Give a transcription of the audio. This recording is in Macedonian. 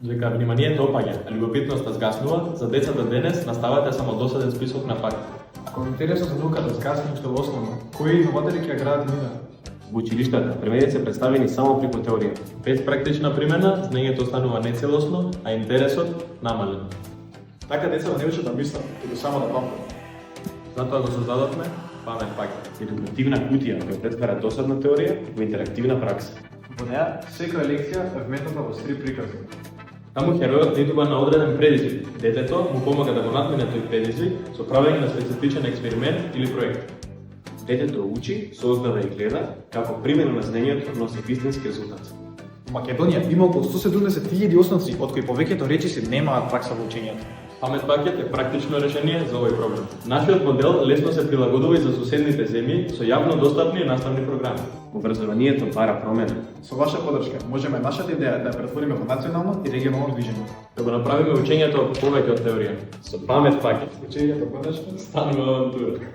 Дека вниманието опаѓа, а љубопитноста згаснува, за децата денес наставата е само досаден список на факти. Ако интересот за науката згасне уште во основно, кои иноватори ќе ја градат мина? Во училиштата примерите се представени само преку теорија. Без практична примена, знаењето останува нецелосно, а интересот намален. Така децата не учат да мислат, туку само да памтат. Затоа го создадовме памет пакет. Едукативна кутија која претвара досадна теорија во интерактивна пракса. Во неа, секоја лекција е вметната во стрип приказни. Таму херојот идува на одреден предизвик. Детето му помага да го надмине тој предизвик со правење на специфичен експеримент или проект. Детето учи, создава и гледа, како примено на знаењето носи вистински резултат. Во Македонија има околу 170.000 основци, од кои повеќето речиси немаат пракса во учењето. Памет пакет е практично решение за овој проблем. Нашиот модел лесно се прилагодува и за соседните земји со јавно достапни наставни програми. Образованието бара промена. Со ваша подршка можеме нашата идеја да ја претвориме во национално и регионално движење. Да го направиме учењето повеќе од теорија. Со памет пакет. Учењето конечно Станува авантура.